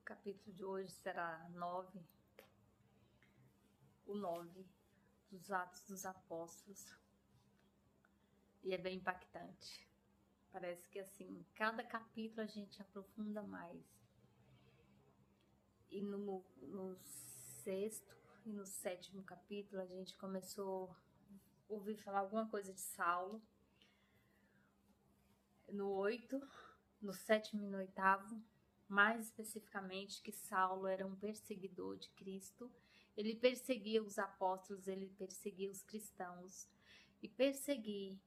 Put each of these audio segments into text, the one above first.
capítulo de hoje será 9, o 9 dos Atos dos Apóstolos. E é bem impactante. Parece que assim, cada capítulo a gente aprofunda mais. E no sexto e no sétimo capítulo a gente começou a ouvir falar alguma coisa de Saulo. No 8, no sétimo e no oitavo, mais especificamente que Saulo era um perseguidor de Cristo. Ele perseguia os apóstolos, ele perseguia os cristãos. E perseguir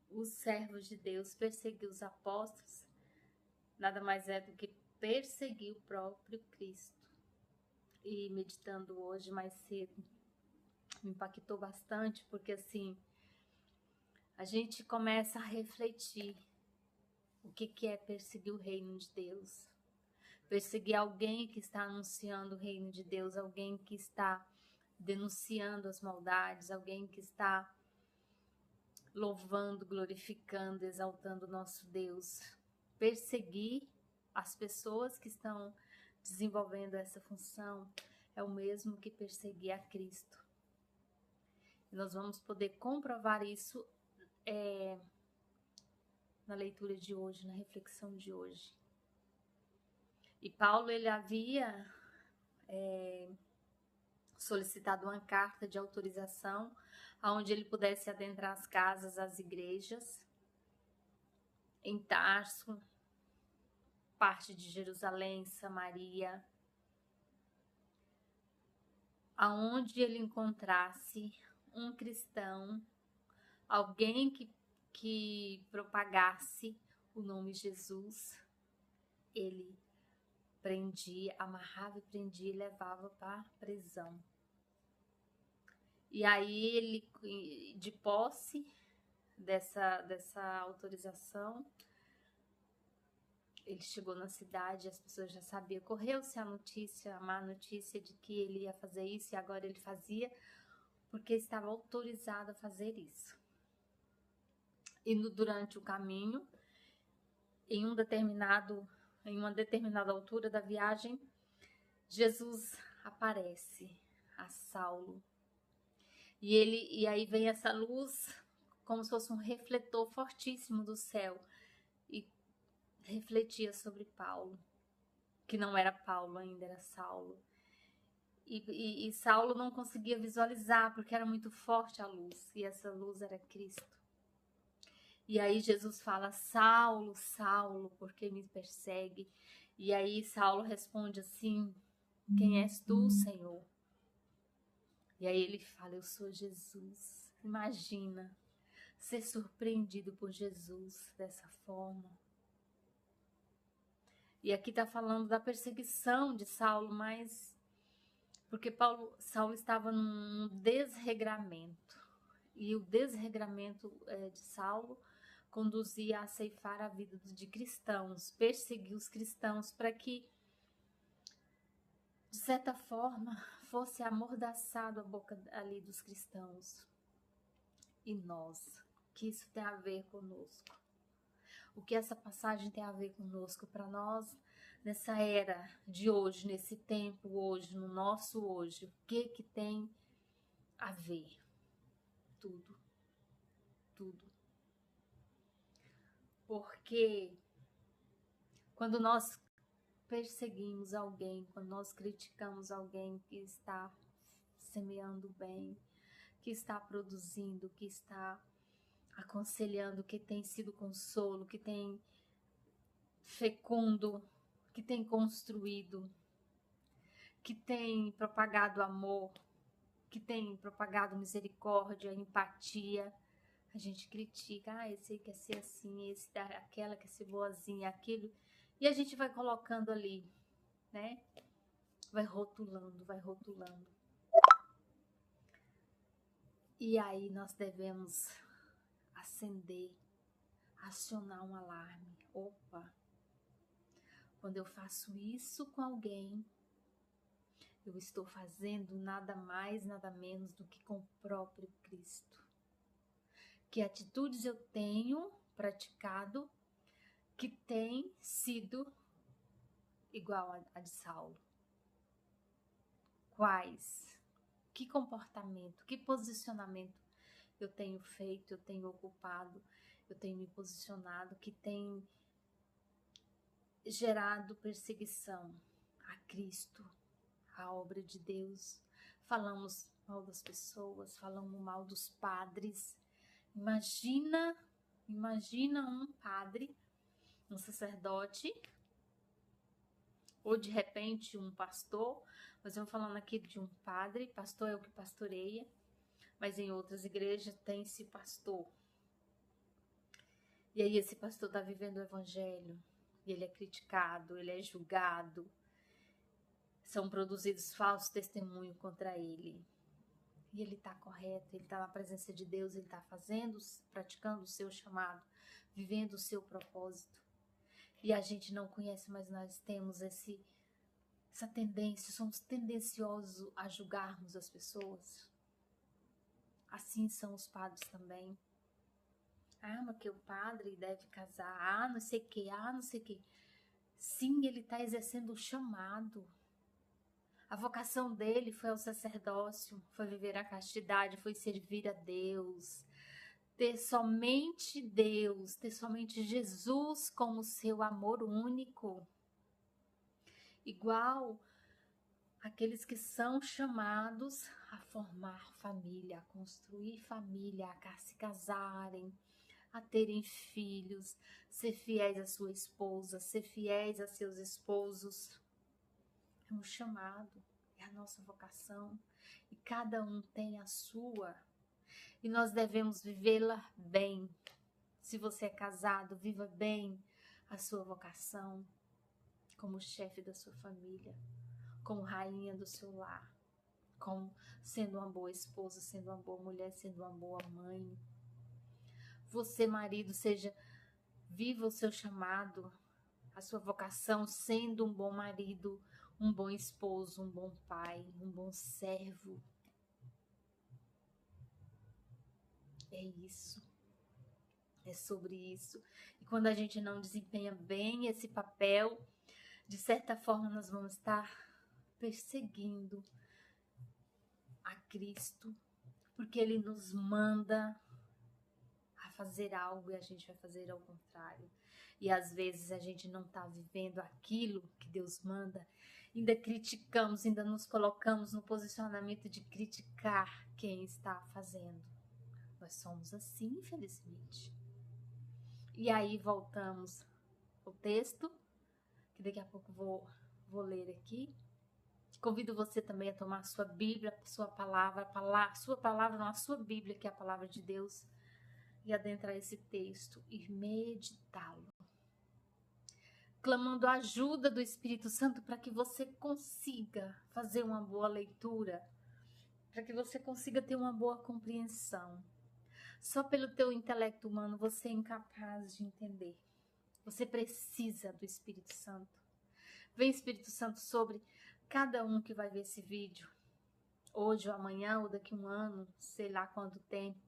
os servos de Deus, perseguir os apóstolos, nada mais é do que perseguir o próprio Cristo. E meditando hoje mais cedo, me impactou bastante, porque assim, a gente começa a refletir o que é perseguir o reino de Deus. Perseguir alguém que está anunciando o reino de Deus, alguém que está denunciando as maldades, alguém que está louvando, glorificando, exaltando o nosso Deus. Perseguir as pessoas que estão desenvolvendo essa função é o mesmo que perseguir a Cristo. E nós vamos poder comprovar isso na leitura de hoje, na reflexão de hoje. E Paulo, ele havia solicitado uma carta de autorização onde ele pudesse adentrar as casas, as igrejas, em Tarso, parte de Jerusalém, Samaria, aonde ele encontrasse um cristão, alguém que propagasse o nome Jesus, ele prendia, amarrava e prendia e levava para a prisão. E aí ele, de posse dessa autorização, ele chegou na cidade, as pessoas já sabiam, correu-se a má notícia de que ele ia fazer isso, e agora ele fazia porque estava autorizado a fazer isso. E durante o caminho, em uma determinada altura da viagem, Jesus aparece a Saulo. E aí vem essa luz, como se fosse um refletor fortíssimo do céu, e refletia sobre Paulo, que não era Paulo ainda, era Saulo. E Saulo não conseguia visualizar, porque era muito forte a luz, e essa luz era Cristo. E aí Jesus fala: Saulo, Saulo, por que me persegue? E aí Saulo responde assim: quem és tu, Senhor? E aí ele fala: eu sou Jesus. Imagina ser surpreendido por Jesus dessa forma. E aqui está falando da perseguição de Saulo, mas porque Saulo estava num desregramento. E o desregramento de Saulo conduzia a ceifar a vida de cristãos, perseguir os cristãos para que, de certa forma, fosse amordaçado a boca ali dos cristãos. E nós, o que isso tem a ver conosco? O que essa passagem tem a ver conosco para nós nessa era de hoje, nesse tempo hoje, no nosso hoje? O que tem a ver? Tudo. Tudo. Porque quando nós perseguimos alguém, quando nós criticamos alguém que está semeando bem, que está produzindo, que está aconselhando, que tem sido consolo, que tem fecundo, que tem construído, que tem propagado amor, que tem propagado misericórdia, empatia, a gente critica: esse aí quer ser assim, aquela quer ser boazinha, aquilo, e a gente vai colocando ali, né? Vai rotulando. E aí nós devemos acender, acionar um alarme. Opa! Quando eu faço isso com alguém, eu estou fazendo nada mais, nada menos do que com o próprio Cristo. Que atitudes eu tenho praticado que tem sido igual a de Saulo? Quais? Que comportamento, que posicionamento eu tenho feito, eu tenho ocupado, eu tenho me posicionado, que tem gerado perseguição a Cristo, a obra de Deus? Falamos mal das pessoas, falamos mal dos padres. Imagina um padre, um sacerdote, ou de repente um pastor, mas eu falando aqui de um padre, pastor é o que pastoreia, mas em outras igrejas tem-se pastor. E aí esse pastor está vivendo o evangelho, e ele é criticado, ele é julgado, são produzidos falsos testemunhos contra ele. E ele está correto, ele está na presença de Deus, ele está praticando o seu chamado, vivendo o seu propósito. E a gente não conhece, mas nós temos essa tendência, somos tendenciosos a julgarmos as pessoas. Assim são os padres também. Mas que o padre deve casar, não sei o que, não sei o que. Sim, ele está exercendo o chamado. A vocação dele foi ao sacerdócio, foi viver a castidade, foi servir a Deus, ter somente Deus, ter somente Jesus como seu amor único. Igual aqueles que são chamados a formar família, a construir família, a se casarem, a terem filhos, ser fiéis à sua esposa, ser fiéis a seus esposos. É um chamado, é a nossa vocação, e cada um tem a sua, e nós devemos vivê-la bem. Se você é casado, viva bem a sua vocação, como chefe da sua família, como rainha do seu lar, como sendo uma boa esposa, sendo uma boa mulher, sendo uma boa mãe. Você, marido, viva o seu chamado, a sua vocação, sendo um bom marido, um bom esposo, um bom pai, um bom servo. É isso. É sobre isso. E quando a gente não desempenha bem esse papel, de certa forma nós vamos estar perseguindo a Cristo, porque Ele nos manda a fazer algo e a gente vai fazer ao contrário. E às vezes a gente não está vivendo aquilo que Deus manda, ainda criticamos, ainda nos colocamos no posicionamento de criticar quem está fazendo. Nós somos assim, infelizmente. E aí voltamos ao texto, que daqui a pouco vou ler aqui. Convido você também a tomar sua Bíblia, sua palavra não, a sua Bíblia, que é a palavra de Deus, e adentrar esse texto e meditá-lo, clamando a ajuda do Espírito Santo para que você consiga fazer uma boa leitura, para que você consiga ter uma boa compreensão. Só pelo teu intelecto humano você é incapaz de entender. Você precisa do Espírito Santo. Vem Espírito Santo sobre cada um que vai ver esse vídeo, hoje ou amanhã ou daqui a um ano, sei lá quanto tempo.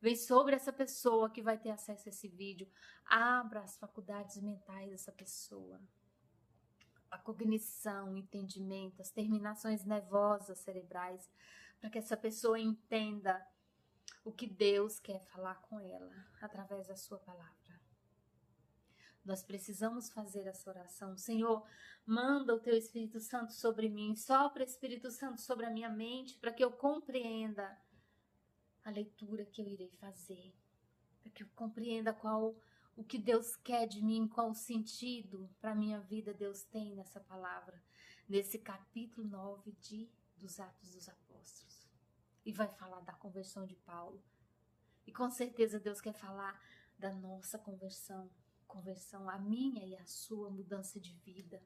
Vem sobre essa pessoa que vai ter acesso a esse vídeo. Abra as faculdades mentais dessa pessoa. A cognição, o entendimento, as terminações nervosas cerebrais, para que essa pessoa entenda o que Deus quer falar com ela através da sua palavra. Nós precisamos fazer essa oração. Senhor, manda o teu Espírito Santo sobre mim, sopra o Espírito Santo sobre a minha mente, para que eu compreenda a leitura que eu irei fazer, para que eu compreenda o que Deus quer de mim, qual o sentido para a minha vida Deus tem nessa palavra, nesse capítulo 9 dos Atos dos Apóstolos. E vai falar da conversão de Paulo. E com certeza Deus quer falar da nossa conversão, a minha e a sua, mudança de vida,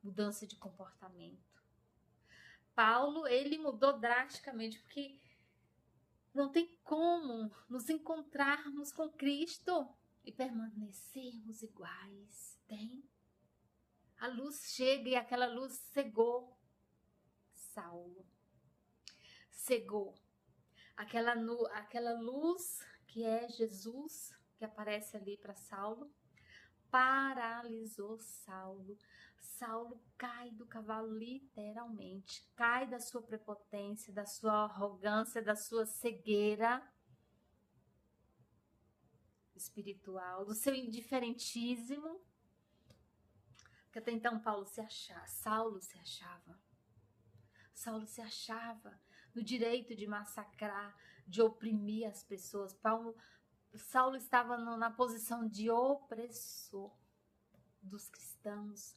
mudança de comportamento. Paulo, ele mudou drasticamente, porque não tem como nos encontrarmos com Cristo e permanecermos iguais. Tem. A luz chega e aquela luz cegou Saulo. Cegou. Aquela luz que é Jesus, que aparece ali para Saulo, paralisou Saulo. Saulo cai do cavalo, literalmente, cai da sua prepotência, da sua arrogância, da sua cegueira espiritual, do seu indiferentismo, que até então Saulo se achava no direito de massacrar, de oprimir as pessoas. Saulo estava na posição de opressor dos cristãos,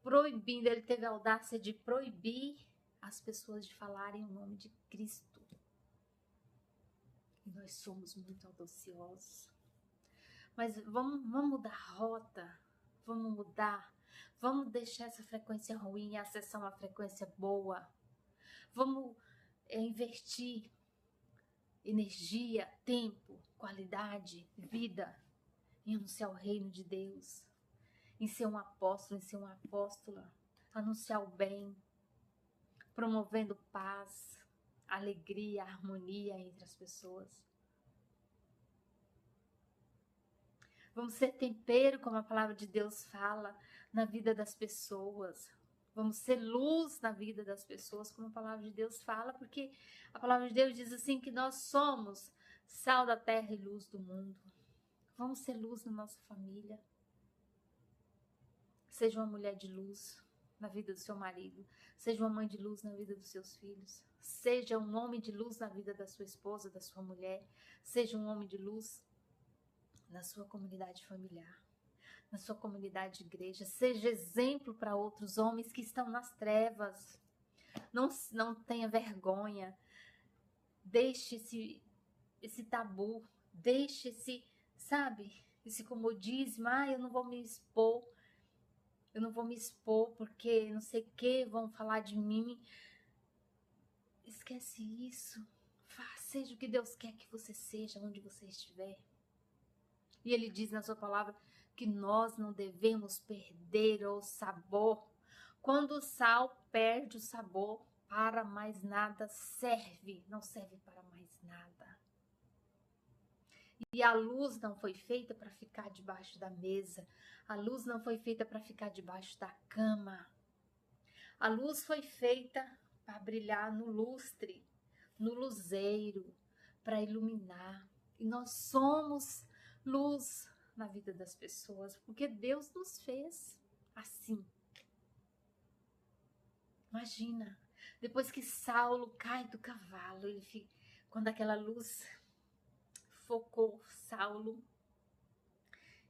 proibindo, ele teve a audácia de proibir as pessoas de falarem o nome de Cristo. E nós somos muito audaciosos. Mas vamos mudar a rota, vamos deixar essa frequência ruim e acessar uma frequência boa. Vamos investir energia, tempo, qualidade, vida em anunciar o reino de Deus, em ser um apóstolo, em ser uma apóstola, anunciar o bem, promovendo paz, alegria, harmonia entre as pessoas. Vamos ser tempero, como a palavra de Deus fala, na vida das pessoas. Vamos ser luz na vida das pessoas, como a palavra de Deus fala, porque a palavra de Deus diz assim que nós somos sal da terra e luz do mundo. Vamos ser luz na nossa família. Seja uma mulher de luz na vida do seu marido. Seja uma mãe de luz na vida dos seus filhos. Seja um homem de luz na vida da sua esposa, da sua mulher. Seja um homem de luz na sua comunidade familiar, na sua comunidade de igreja. Seja exemplo para outros homens que estão nas trevas. Não tenha vergonha. Deixe esse tabu. Deixe esse comodismo. Eu não vou me expor. Eu não vou me expor porque não sei o que vão falar de mim. Esquece isso. Seja o que Deus quer que você seja, onde você estiver. E ele diz na sua palavra que nós não devemos perder o sabor. Quando o sal perde o sabor, para mais nada serve. Não serve para mais nada. E a luz não foi feita para ficar debaixo da mesa. A luz não foi feita para ficar debaixo da cama. A luz foi feita para brilhar no lustre, no luzeiro, para iluminar. E nós somos luz na vida das pessoas, porque Deus nos fez assim. Imagina, depois que Saulo cai do cavalo, quando aquela luz focou Saulo,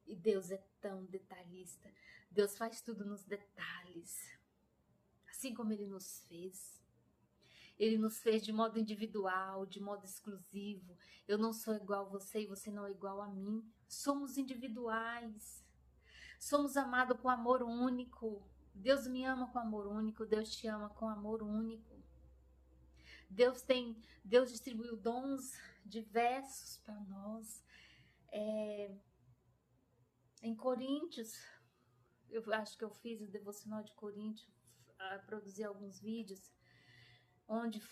e Deus é tão detalhista, Deus faz tudo nos detalhes, assim como Ele nos fez. Ele nos fez de modo individual, de modo exclusivo. Eu não sou igual a você e você não é igual a mim. Somos individuais. Somos amados com amor único. Deus me ama com amor único. Deus te ama com amor único. Deus distribuiu dons diversos para nós. Em Coríntios, eu acho que eu fiz o devocional de Coríntios, produzi alguns vídeos, onde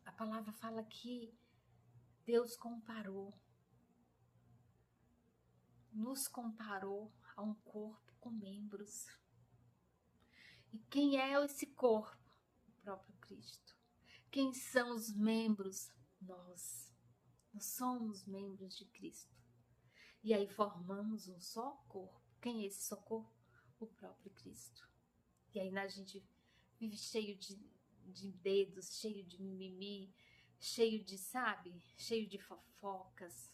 a palavra fala que Deus nos comparou a um corpo com membros. E quem é esse corpo? O próprio Cristo. Quem são os membros? Nós. Nós somos membros de Cristo. E aí formamos um só corpo. Quem é esse só corpo? O próprio Cristo. E aí a gente vive cheio de dedos, cheio de mimimi, cheio de fofocas,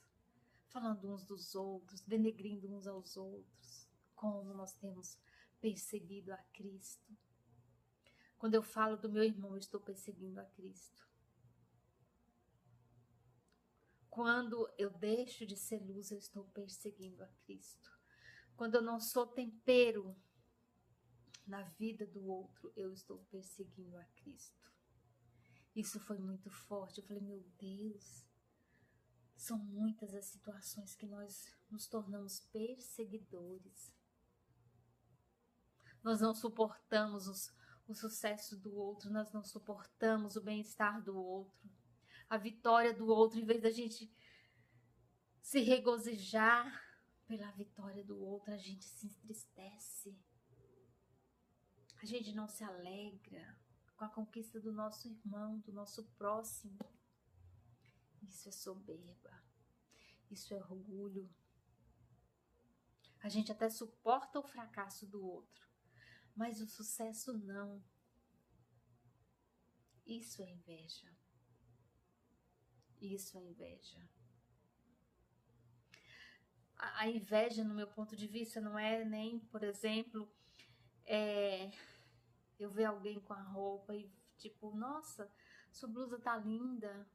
falando uns dos outros, denegrindo uns aos outros, como nós temos perseguido a Cristo. Quando eu falo do meu irmão, eu estou perseguindo a Cristo. Quando eu deixo de ser luz, eu estou perseguindo a Cristo. Quando eu não sou tempero na vida do outro, eu estou perseguindo a Cristo. Isso foi muito forte. Eu falei, meu Deus, são muitas as situações que nós nos tornamos perseguidores. Nós não suportamos o sucesso do outro, nós não suportamos o bem-estar do outro, a vitória do outro, em vez da gente se regozijar pela vitória do outro, a gente se entristece. A gente não se alegra com a conquista do nosso irmão, do nosso próximo. Isso é soberba. Isso é orgulho. A gente até suporta o fracasso do outro, mas o sucesso não. Isso é inveja. Isso é inveja. A inveja, no meu ponto de vista, não é nem, por exemplo, eu ver alguém com a roupa e tipo, nossa, sua blusa tá linda.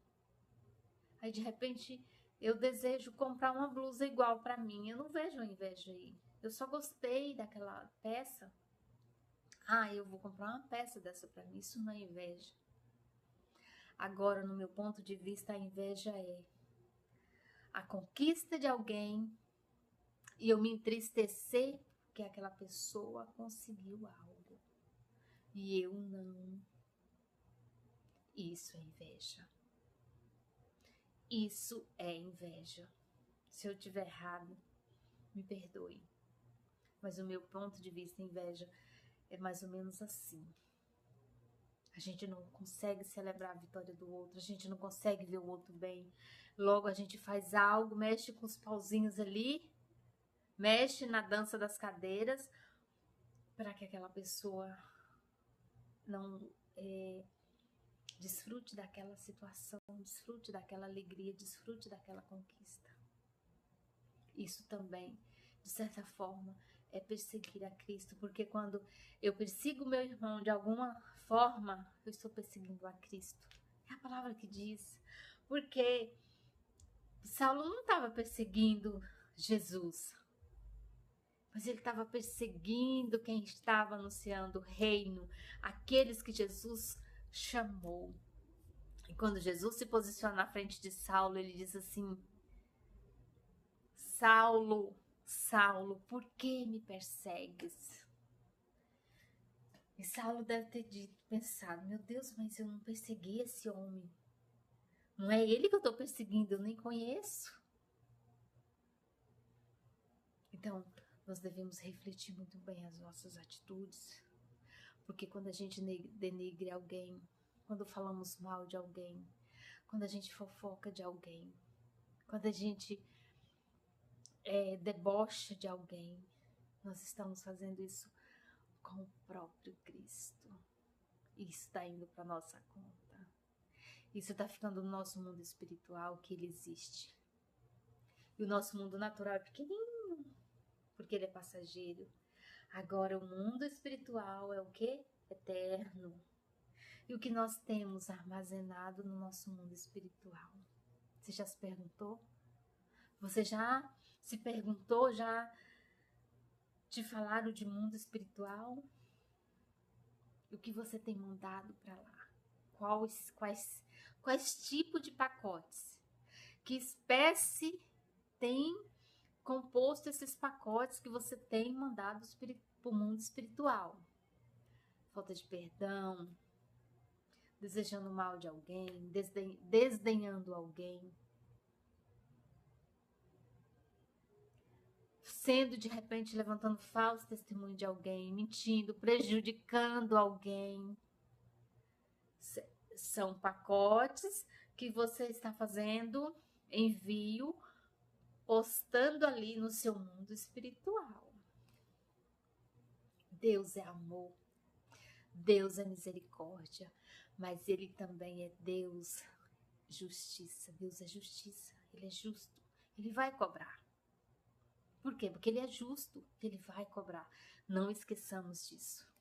Aí de repente eu desejo comprar uma blusa igual para mim. Eu não vejo a inveja aí. Eu só gostei daquela peça. Ah, eu vou comprar uma peça dessa para mim. Isso não é inveja. Agora, no meu ponto de vista, a inveja é a conquista de alguém e eu me entristecer porque aquela pessoa conseguiu algo e eu não. Isso é inveja. Isso é inveja. Se eu estiver errado, me perdoe. Mas o meu ponto de vista, inveja é mais ou menos assim. A gente não consegue celebrar a vitória do outro, a gente não consegue ver o outro bem. Logo a gente faz algo, mexe com os pauzinhos ali, mexe na dança das cadeiras, para que aquela pessoa não desfrute daquela situação, desfrute daquela alegria, desfrute daquela conquista. Isso também, de certa forma, é perseguir a Cristo, porque quando eu persigo meu irmão de alguma forma, eu estou perseguindo a Cristo. É a palavra que diz. Porque Saulo não estava perseguindo Jesus, mas ele estava perseguindo quem estava anunciando o reino, aqueles que Jesus chamou. E quando Jesus se posiciona na frente de Saulo, ele diz assim: Saulo, Saulo, por que me persegues? E Saulo deve ter pensado, meu Deus, mas eu não persegui esse homem. Não é ele que eu estou perseguindo, eu nem conheço. Então, nós devemos refletir muito bem as nossas atitudes. Porque quando a gente denigre alguém, quando falamos mal de alguém, quando a gente fofoca de alguém, quando a gente debocha de alguém, nós estamos fazendo isso com o próprio Cristo. E isso está indo para nossa conta. Isso está ficando no nosso mundo espiritual, que ele existe. E o nosso mundo natural é pequenininho, porque ele é passageiro. Agora o mundo espiritual é o quê? Eterno. E o que nós temos armazenado no nosso mundo espiritual? Você já se perguntou? Você já se perguntou? Já te falaram de mundo espiritual? O que você tem mandado para lá? Quais tipos de pacotes? Que espécie tem composto esses pacotes que você tem mandado para o mundo espiritual? Falta de perdão, desejando mal de alguém, desdenhando alguém, sendo de repente levantando falso testemunho de alguém, mentindo, prejudicando alguém. São pacotes que você está fazendo envio, postando ali no seu mundo espiritual. Deus é amor, Deus é misericórdia, mas Ele também é Deus justiça. Deus é justiça, Ele é justo, Ele vai cobrar. Por quê? Porque Ele é justo, Ele vai cobrar. Não esqueçamos disso.